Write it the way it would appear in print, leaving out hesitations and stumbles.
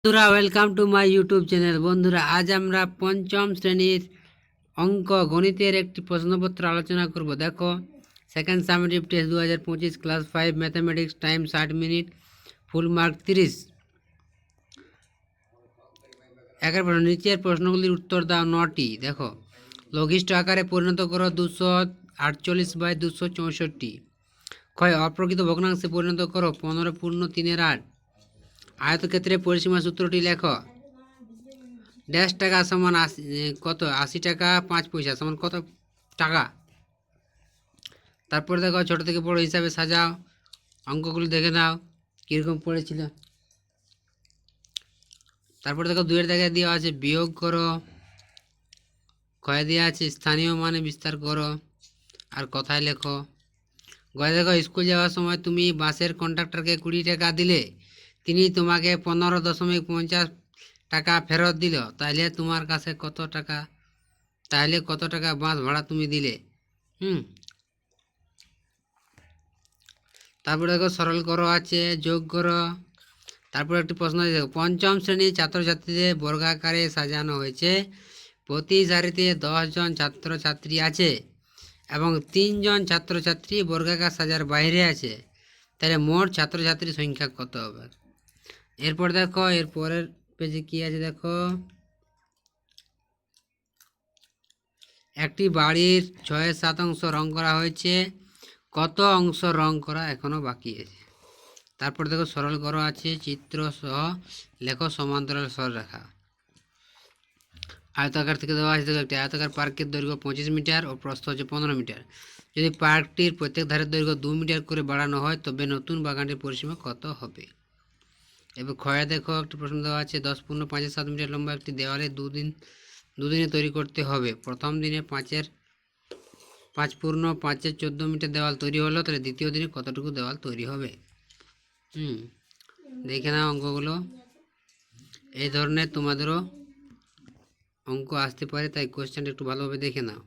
বন্ধুরা welcome to my YouTube channel. বন্ধুরা আজ আমরা পঞ্চম শ্রেণীর অঙ্ক গণিতের একটি প্রশ্নপত্র আলোচনা করব। দেখো, second summative test 2025 class 5 mathematics, time 60 minute, full mark 30। একের প্রশ্ন, নিচের প্রশ্নগুলির উত্তর দাও 9টি। দেখো, লঘিষ্ঠ আকারে পরিণত করো 248/264। ক্ষয় অপ্রকৃত ভগ্নাংশে পরিণত করো 15 পূর্ণ 3/8। আয়তক্ষেত্রে পরিসীমা সূত্রটি লেখো। ড্যাশ টাকা সমান কত? 80 টাকা 5 পয়সা সমান কত টাকা? তারপর দেখো, ছোট থেকে বড় হিসাবে সাজাও। অঙ্কগুলি দেখে নাও কীরকম পড়েছিল। তারপর দেখো, দুইয়ের জায়গায় দেওয়া আছে বিয়োগ করো। কয়ে দেওয়া আছে স্থানীয় মানে বিস্তার করো আর কথায় লেখো। গয়ে দেখো, স্কুল যাওয়ার সময় তুমি বাসের কন্ডাক্টরকে 20 টাকা দিলে, তিনি তোমাকে 15.50 টাকা ফেরত দিল, তাহলে তোমার কাছে কত টাকা বাস ভাড়া তুমি দিলে? তারপরে দেখো, সরল করো আছে, যোগ করো। তারপর একটি প্রশ্ন দেখো, পঞ্চম শ্রেণীর ছাত্রছাত্রীদের বর্গাকারে সাজানো হয়েছে। প্রতি সারিতে 10 জন ছাত্রছাত্রী আছে এবং 3 জন ছাত্রছাত্রী বর্গাকার সাজার বাইরে আছে। তাহলে মোট ছাত্রছাত্রীর সংখ্যা কত হবে? এরপর দেখো, এর পরের পেজে কি আছে দেখো, একটি বাড়ির 6-7 অংশ রং করা হয়েছে। কত অংশ রং করা এখনো বাকি আছে? তারপর দেখো, সরল করো আছে, চিত্র সহ লেখো সমান্তরাল সরলরেখা। আয়তাকার থেকে দেওয়া আছে, একটি আয়তাকার পার্কের দৈর্ঘ্য 25 মিটার ও প্রস্থ হচ্ছে 15 মিটার। যদি পার্কটির প্রত্যেক ধারের দৈর্ঘ্য 2 মিটার করে বাড়ানো হয়, তবে নতুন বাগানটির পরিসীমা কত হবে? এবার ক্ষয়ে দেখো, একটি প্রশ্ন দেওয়া আছে, 10 পূর্ণ 5-7 মিটার লম্বা একটি দেওয়ালে দুদিনে তৈরি করতে হবে। প্রথম দিনে 5 পূর্ণ 5-14 মিটার দেওয়াল তৈরি হলো, তাহলে দ্বিতীয় দিনে কতটুকু দেওয়াল তৈরি হবে? দেখে নাও অঙ্কগুলো। এই ধরনের তোমাদেরও অঙ্ক আসতে পারে, তাই কোয়েশ্চেনটা একটু ভালোভাবে দেখে নাও।